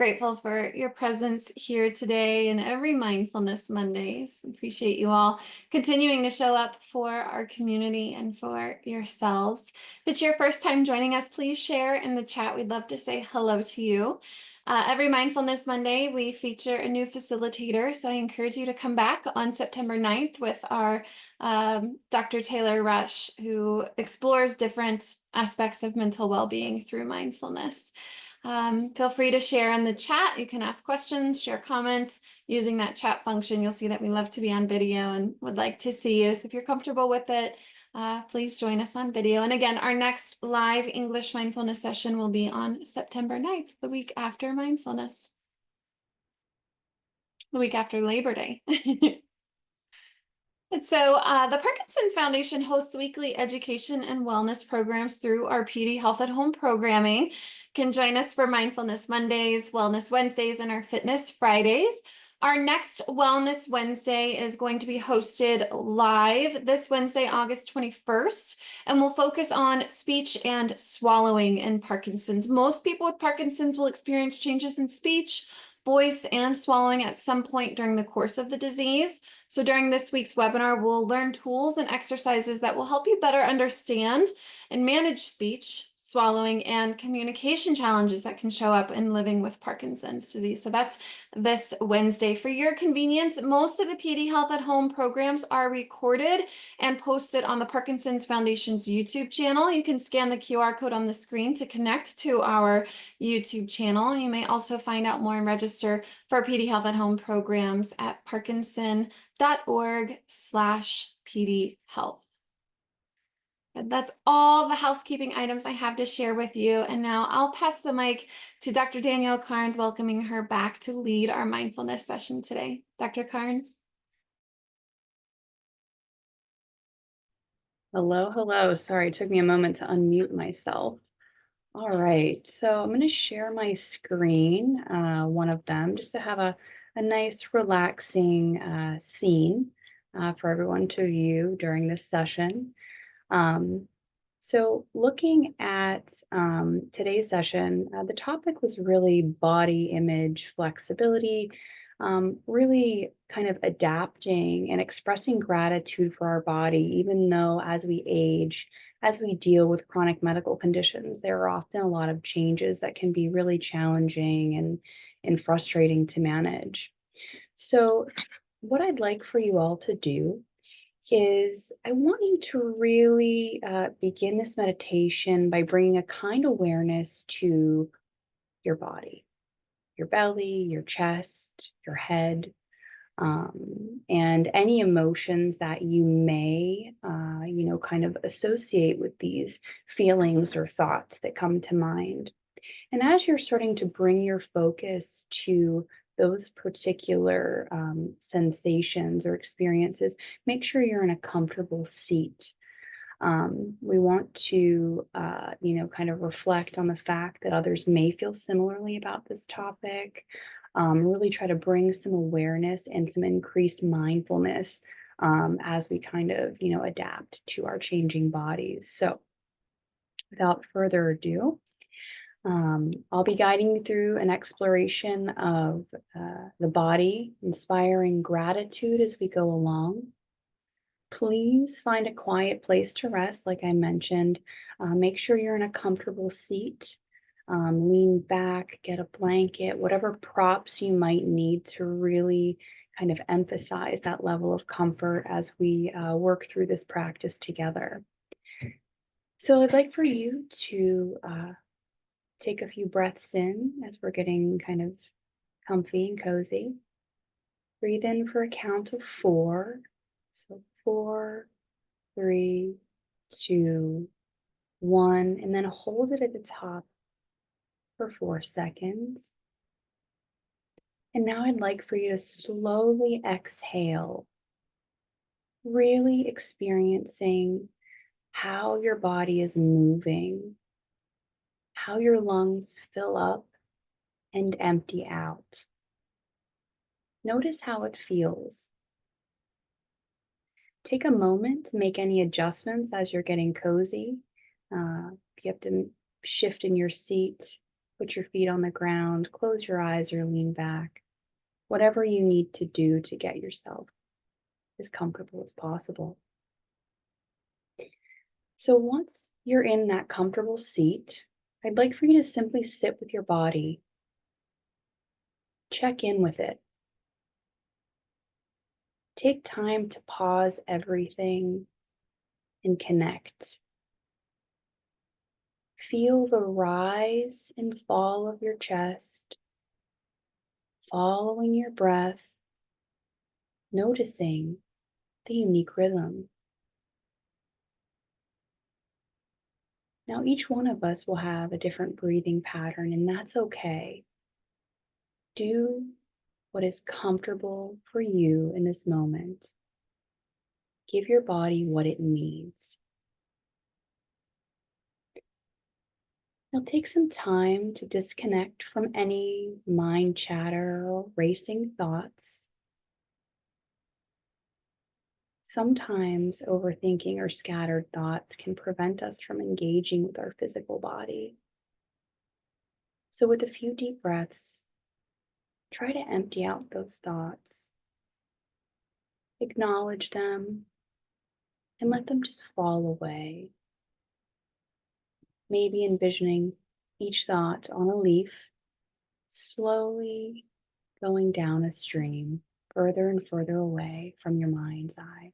Grateful for your presence here today and every Mindfulness Mondays. Appreciate you all continuing to show up for our community and for yourselves. If it's your first time joining us, please share in the chat. We'd love to say hello to you. Every Mindfulness Monday, we feature a new facilitator. So I encourage you to come back on September 9th with our Dr. Taylor Rush, who explores different aspects of mental well-being through mindfulness. Feel free to share in the chat. You can ask questions, share comments using that chat function. You'll see that we love to be on video and would like to see you. So if you're comfortable with it, please join us on video. And again, our next live English mindfulness session will be on September 9th, the week after mindfulness, the week after Labor Day. And so the Parkinson's Foundation hosts weekly education and wellness programs through our PD Health at Home programming. You can join us for Mindfulness Mondays, Wellness Wednesdays, and our Fitness Fridays. Our next Wellness Wednesday is going to be hosted live this Wednesday, August 21st, and we'll focus on speech and swallowing in Parkinson's. Most people with Parkinson's will experience changes in speech, voice, and swallowing at some point during the course of the disease. So during this week's webinar, we'll learn tools and exercises that will help you better understand and manage speech, swallowing, and communication challenges that can show up in living with Parkinson's disease. So that's this Wednesday. For your convenience, most of the PD Health at Home programs are recorded and posted on the Parkinson's Foundation's YouTube channel. You can scan the QR code on the screen to connect to our YouTube channel. You may also find out more and register for PD Health at Home programs at parkinson.org/PD Health. That's all the housekeeping items I have to share with you. And now I'll pass the mic to Dr. Danielle Carnes, welcoming her back to lead our mindfulness session today. Dr. Carnes. Hello, hello. Sorry, it took me a moment to unmute myself. All right, so I'm going to share my screen, one of them, just to have a nice, relaxing scene for everyone to view during this session. So looking at today's session, the topic was really body image flexibility, really kind of adapting and expressing gratitude for our body, even though as we age, as we deal with chronic medical conditions, there are often a lot of changes that can be really challenging and frustrating to manage. So what I'd like for you all to do is I want you to really begin this meditation by bringing a kind awareness to your body, your belly, your chest, your head, and any emotions that you may, kind of associate with these feelings or thoughts that come to mind. And as you're starting to bring your focus to those particular sensations or experiences, make sure you're in a comfortable seat. We want to, kind of reflect on the fact that others may feel similarly about this topic. Really try to bring some awareness and some increased mindfulness as we kind of, adapt to our changing bodies. So without further ado, I'll be guiding you through an exploration of the body, inspiring gratitude as we go along. Please find a quiet place to rest, like I mentioned. Make sure you're in a comfortable seat. Lean back, get a blanket, whatever props you might need to really kind of emphasize that level of comfort as we work through this practice together. So I'd like for you to take a few breaths in as we're getting kind of comfy and cozy. Breathe in for a count of 4. So 4, 3, 2, 1, and then hold it at the top for 4 seconds. And now I'd like for you to slowly exhale, really experiencing how your body is moving, how your lungs fill up and empty out. Notice how it feels. Take a moment to make any adjustments as you're getting cozy. If you have to shift in your seat, Put your feet on the ground, close your eyes or lean back. Whatever you need to do to get yourself as comfortable as possible. So once you're in that comfortable seat, I'd like for you to simply sit with your body. Check in with it. Take time to pause everything and connect. Feel the rise and fall of your chest, following your breath, noticing the unique rhythm. Now, each one of us will have a different breathing pattern, and that's okay. Do what is comfortable for you in this moment. Give your body what it needs. Now, take some time to disconnect from any mind chatter or racing thoughts. Sometimes overthinking or scattered thoughts can prevent us from engaging with our physical body. So, with a few deep breaths, try to empty out those thoughts, acknowledge them, and let them just fall away. Maybe envisioning each thought on a leaf, slowly going down a stream, further and further away from your mind's eye.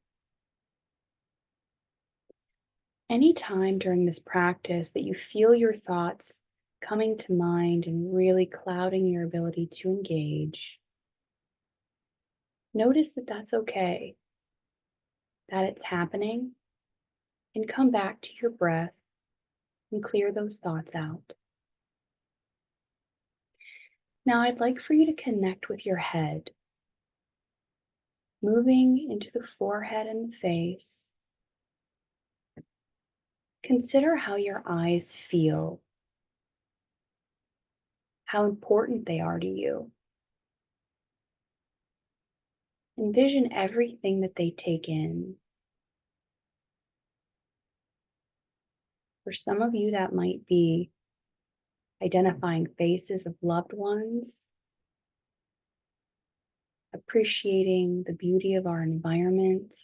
Anytime during this practice that you feel your thoughts coming to mind and really clouding your ability to engage, notice that that's okay, that it's happening, and come back to your breath and clear those thoughts out. Now, I'd like for you to connect with your head, moving into the forehead and the face. Consider how your eyes feel, how important they are to you. Envision everything that they take in. For some of you, that might be identifying faces of loved ones, appreciating the beauty of our environment.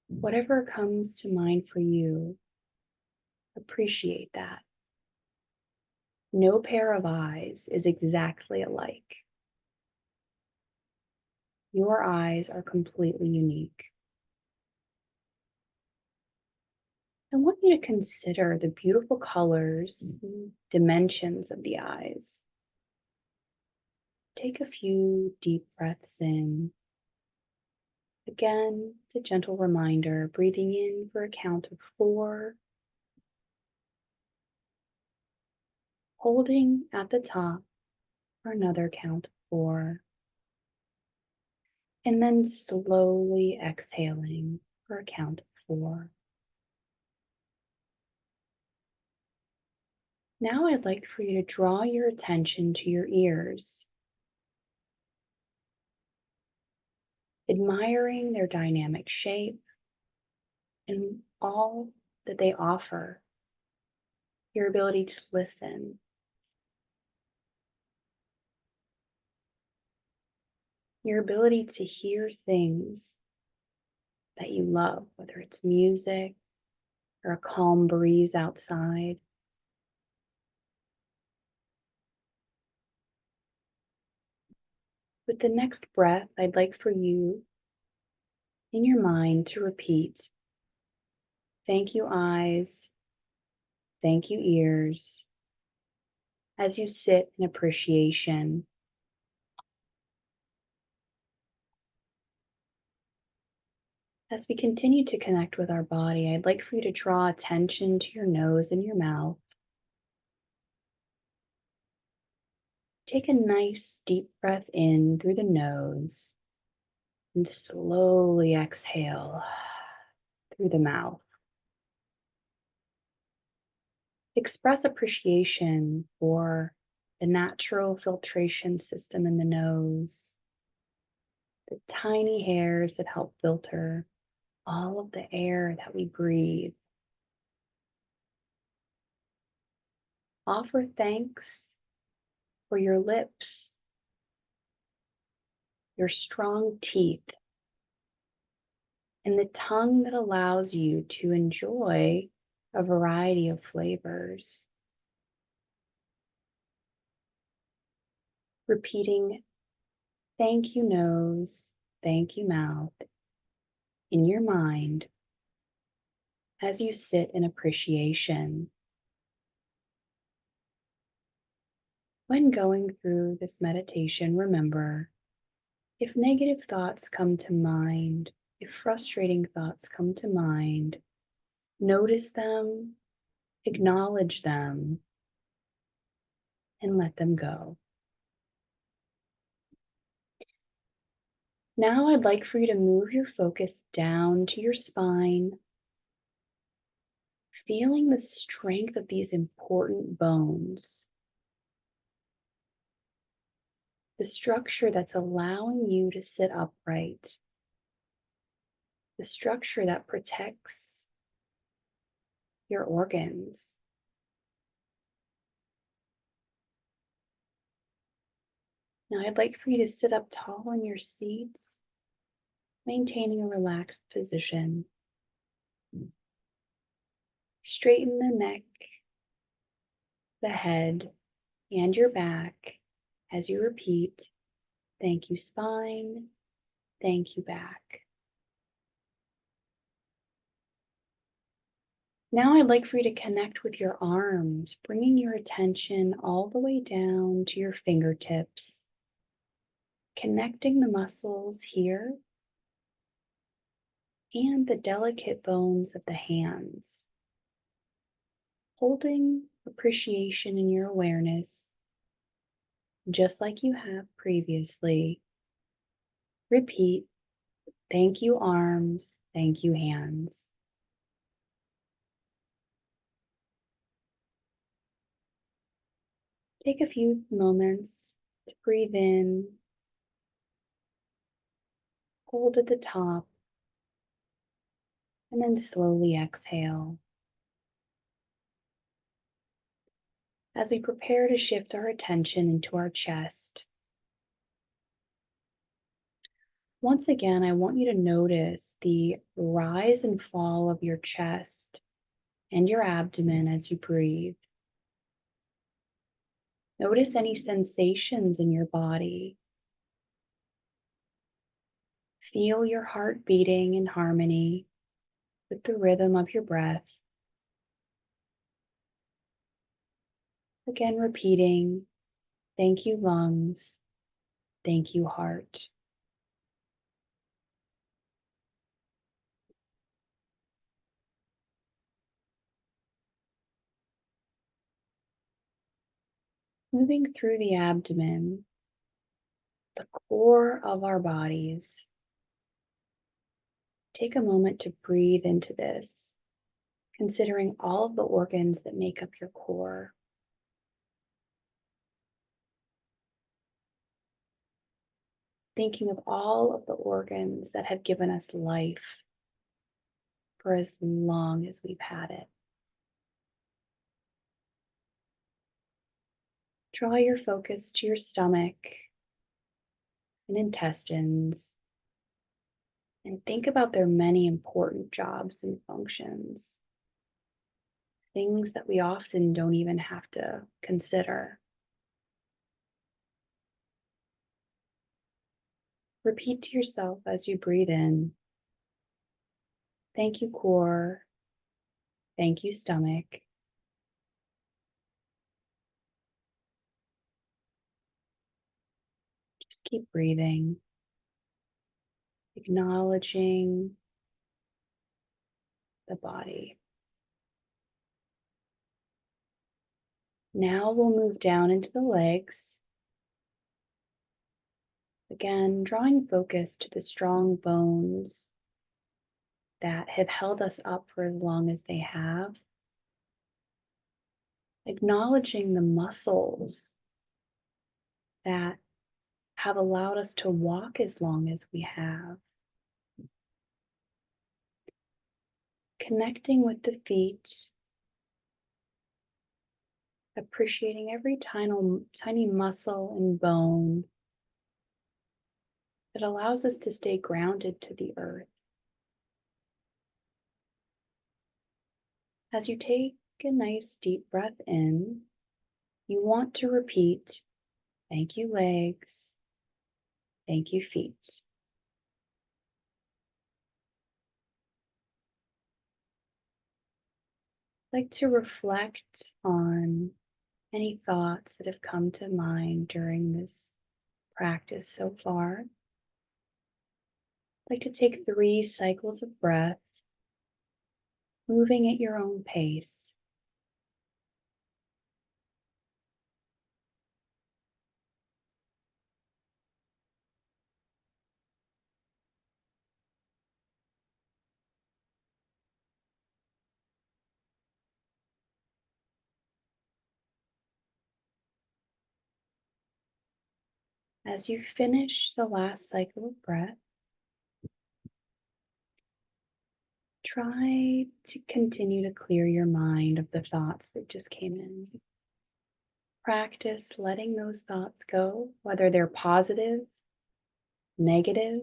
Whatever comes to mind for you, appreciate that. No pair of eyes is exactly alike. Your eyes are completely unique. I want you to consider the beautiful colors and dimensions of the eyes. Take a few deep breaths in. Again, it's a gentle reminder, breathing in for a count of 4, holding at the top for another count of 4, and then slowly exhaling for a count of 4. Now I'd like for you to draw your attention to your ears, admiring their dynamic shape and all that they offer, your ability to listen, your ability to hear things that you love, whether it's music or a calm breeze outside. With the next breath, I'd like for you in your mind to repeat, thank you, eyes, thank you, ears, as you sit in appreciation. As we continue to connect with our body, I'd like for you to draw attention to your nose and your mouth. Take a nice deep breath in through the nose and slowly exhale through the mouth. Express appreciation for the natural filtration system in the nose, the tiny hairs that help filter all of the air that we breathe. Offer thanks for your lips, your strong teeth, and the tongue that allows you to enjoy a variety of flavors. Repeating, thank you, nose, thank you, mouth, in your mind as you sit in appreciation. When going through this meditation, remember, if negative thoughts come to mind, if frustrating thoughts come to mind, notice them, acknowledge them, and let them go. Now I'd like for you to move your focus down to your spine, feeling the strength of these important bones, the structure that's allowing you to sit upright, the structure that protects your organs. Now I'd like for you to sit up tall in your seats, maintaining a relaxed position. Straighten the neck, the head, and your back as you repeat, thank you spine, thank you back. Now I'd like for you to connect with your arms, bringing your attention all the way down to your fingertips, connecting the muscles here and the delicate bones of the hands. Holding appreciation in your awareness, just like you have previously. Repeat, thank you arms, thank you hands. Take a few moments to breathe in, hold at the top, and then slowly exhale. As we prepare to shift our attention into our chest, once again, I want you to notice the rise and fall of your chest and your abdomen as you breathe. Notice any sensations in your body. Feel your heart beating in harmony with the rhythm of your breath. Again, repeating, thank you, lungs. Thank you, heart. Moving through the abdomen, the core of our bodies. Take a moment to breathe into this, considering all of the organs that make up your core. Thinking of all of the organs that have given us life for as long as we've had it. Draw your focus to your stomach and intestines, and think about their many important jobs and functions, things that we often don't even have to consider. Repeat to yourself as you breathe in, thank you, core. Thank you, stomach. Just keep breathing, acknowledging the body. Now we'll move down into the legs. Again, drawing focus to the strong bones that have held us up for as long as they have. Acknowledging the muscles that have allowed us to walk as long as we have. Connecting with the feet appreciating every tiny muscle and bone that allows us to stay grounded to the earth. As you take a nice deep breath in, you want to repeat, thank you, legs. Thank you, feet. Like to reflect on any thoughts that have come to mind during this practice so far. Like to take 3 cycles of breath, moving at your own pace. As you finish the last cycle of breath, try to continue to clear your mind of the thoughts that just came in. Practice letting those thoughts go, whether they're positive, negative,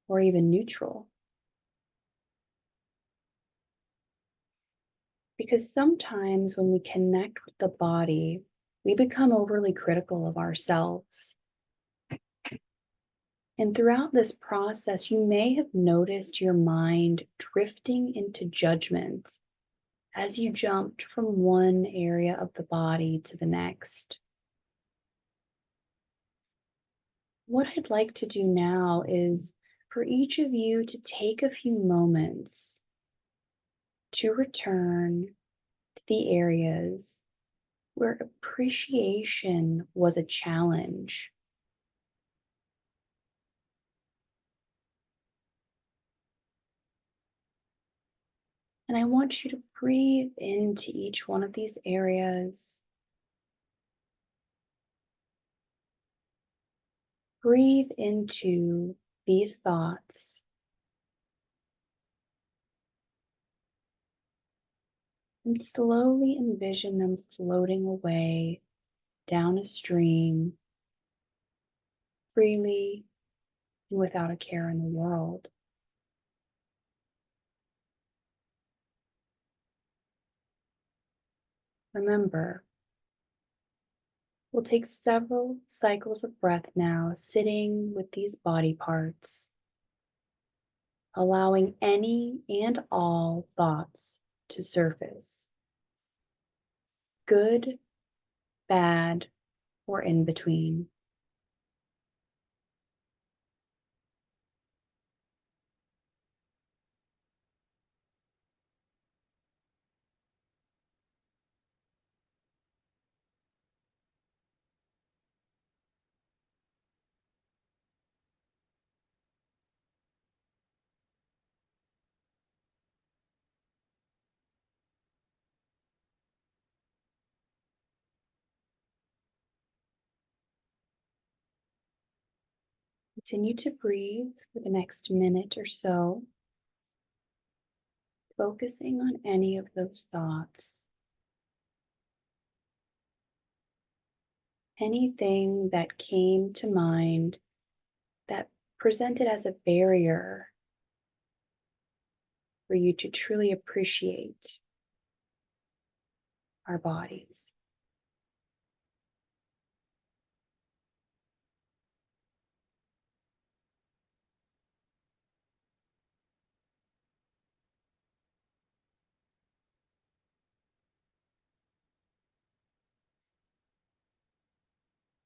or even neutral. Because sometimes when we connect with the body, we become overly critical of ourselves. And throughout this process, you may have noticed your mind drifting into judgment as you jumped from one area of the body to the next. What I'd like to do now is for each of you to take a few moments to return to the areas where appreciation was a challenge. And I want you to breathe into each one of these areas. Breathe into these thoughts and slowly envision them floating away down a stream freely and without a care in the world. Remember, we'll take several cycles of breath now, sitting with these body parts, allowing any and all thoughts to surface, good, bad, or in between. Continue to breathe for the next minute or so, focusing on any of those thoughts. Anything that came to mind that presented as a barrier for you to truly appreciate our bodies.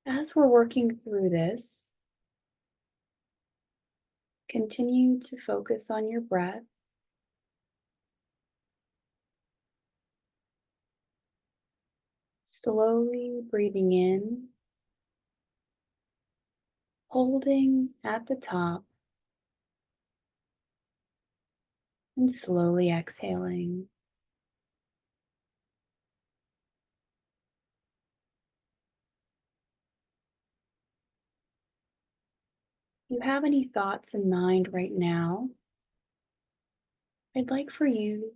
As we're working through this, continue to focus on your breath. Slowly breathing in, holding at the top, and slowly exhaling. If you have any thoughts in mind right now, I'd like for you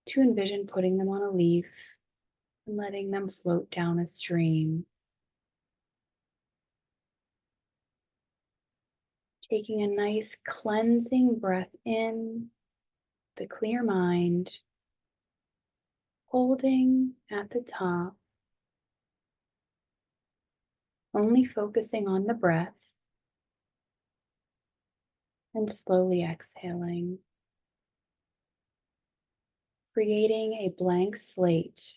to envision putting them on a leaf and letting them float down a stream. Taking a nice cleansing breath in, the clear mind, holding at the top, only focusing on the breath, and slowly exhaling, creating a blank slate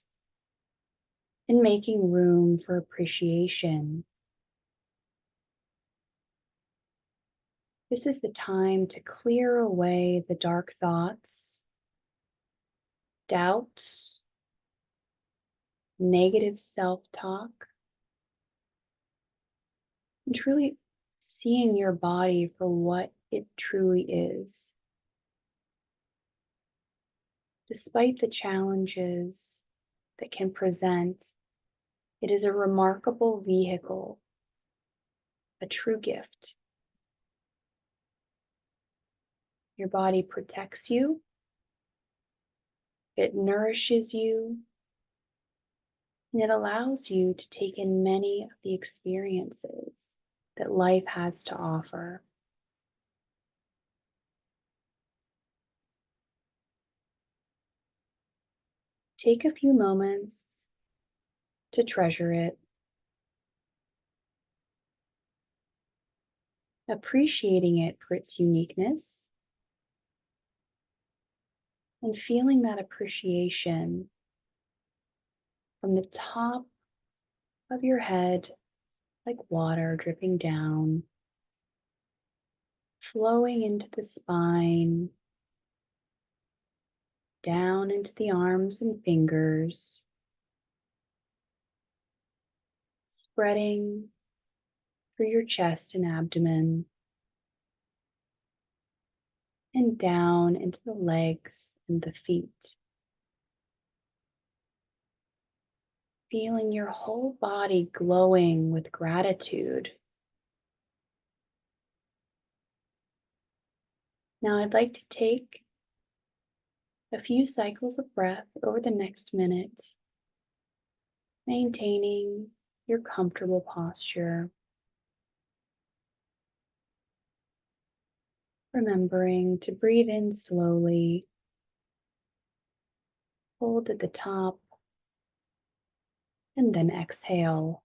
and making room for appreciation. This is the time to clear away the dark thoughts, doubts, negative self-talk, and truly seeing your body for what it truly is. Despite the challenges that can present, it is a remarkable vehicle, a true gift. Your body protects you, it nourishes you, and it allows you to take in many of the experiences that life has to offer. Take a few moments to treasure it, appreciating it for its uniqueness, and feeling that appreciation from the top of your head like water dripping down, flowing into the spine, down into the arms and fingers, spreading through your chest and abdomen, and down into the legs and the feet. Feeling your whole body glowing with gratitude. Now I'd like to take a few cycles of breath over the next minute, maintaining your comfortable posture, remembering to breathe in slowly, hold at the top, and then exhale.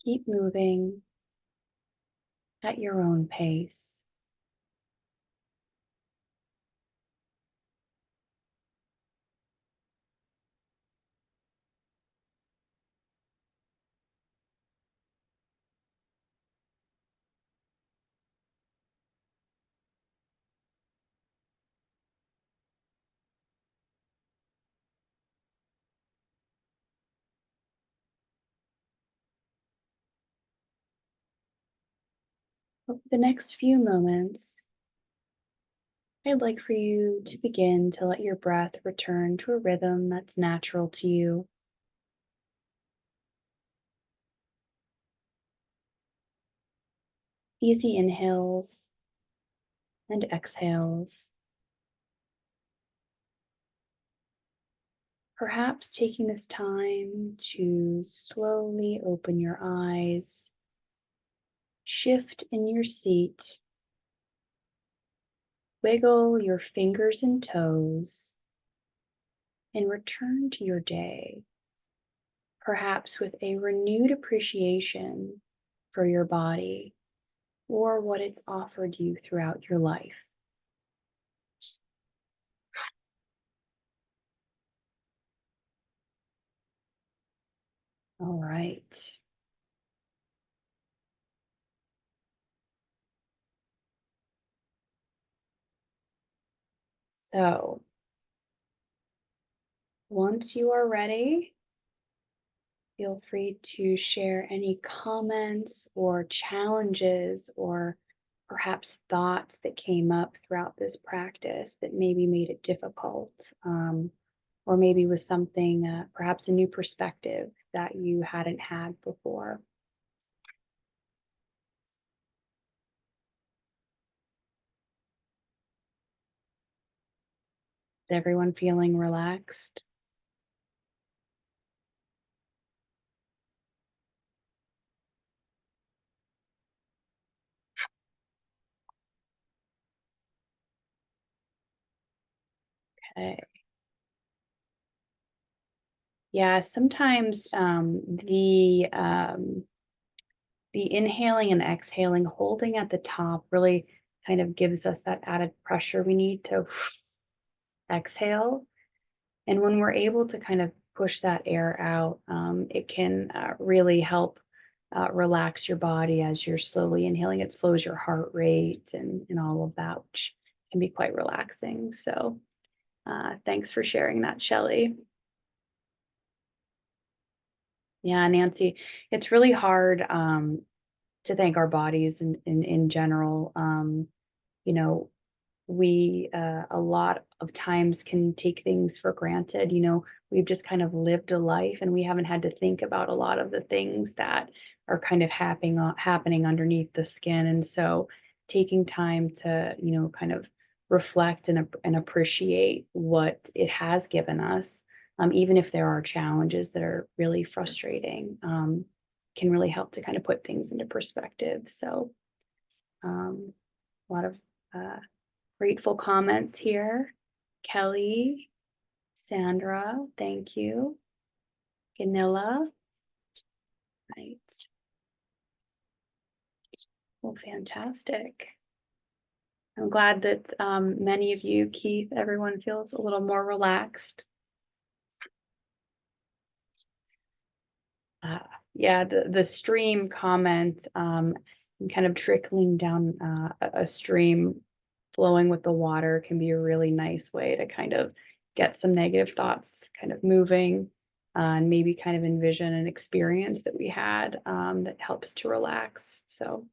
Keep moving at your own pace. Over the next few moments, I'd like for you to begin to let your breath return to a rhythm that's natural to you. Easy inhales and exhales. Perhaps taking this time to slowly open your eyes, shift in your seat, wiggle your fingers and toes, and return to your day, perhaps with a renewed appreciation for your body or what it's offered you throughout your life. All right. So once you are ready, feel free to share any comments or challenges or perhaps thoughts that came up throughout this practice that maybe made it difficult, or maybe was something, perhaps a new perspective that you hadn't had before. everyone feeling relaxed? Okay. Yeah, sometimes the inhaling and exhaling, holding at the top really kind of gives us that added pressure we need to exhale. And when we're able to kind of push that air out, it can really help relax your body as you're slowly inhaling. It slows your heart rate and all of that, which can be quite relaxing. So thanks for sharing that, Shelley. Yeah, Nancy, it's really hard to thank our bodies in general. You know, we a lot of times can take things for granted. We've just kind of lived a life and we haven't had to think about a lot of the things that are kind of happening underneath the skin. And so taking time to, kind of reflect and appreciate what it has given us, even if there are challenges that are really frustrating, can really help to kind of put things into perspective. So a lot of uh, grateful comments here. Kelly, Sandra, thank you. Ganilla, right. Well, fantastic. I'm glad that many of you, Keith, everyone feels a little more relaxed. Uh, yeah, the stream comment, and kind of trickling down a stream, flowing with the water can be a really nice way to kind of get some negative thoughts kind of moving, and maybe kind of envision an experience that we had that helps to relax. So,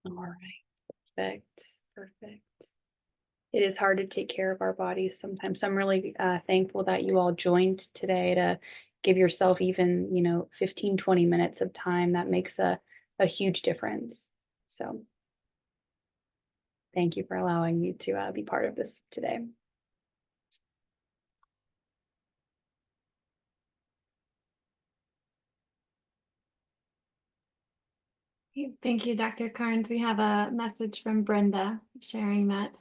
all right, perfect, perfect. It is hard to take care of our bodies sometimes. So I'm really thankful that you all joined today to give yourself even, 15, 20 minutes of time. That makes a huge difference. So thank you for allowing me to be part of this today. Thank you, Dr. Carnes. We have a message from Brenda sharing that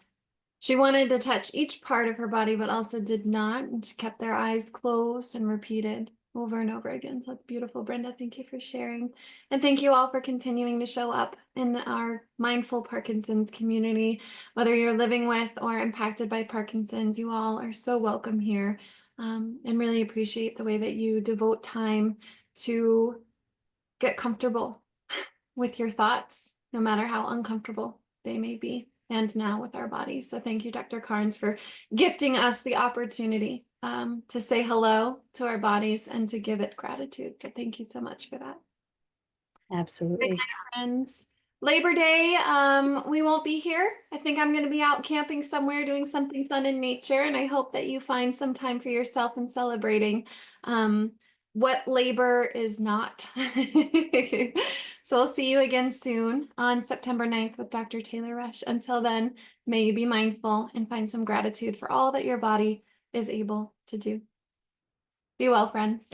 she wanted to touch each part of her body, but also did not. And she kept their eyes closed and repeated over and over again. So that's beautiful, Brenda. Thank you for sharing. And thank you all for continuing to show up in our mindful Parkinson's community. Whether you're living with or impacted by Parkinson's, you all are so welcome here, and really appreciate the way that you devote time to get comfortable with your thoughts, no matter how uncomfortable they may be, and now with our bodies. So thank you, Dr. Carnes, for gifting us the opportunity to say hello to our bodies and to give it gratitude. So thank you so much for that. Absolutely. Good night, friends. Labor Day, we won't be here. I think I'm going to be out camping somewhere doing something fun in nature, and I hope that you find some time for yourself and celebrating what labor is not. So I'll see you again soon on September 9th with Dr. Taylor Rush. Until then, may you be mindful and find some gratitude for all that your body is able to do. Be well, friends.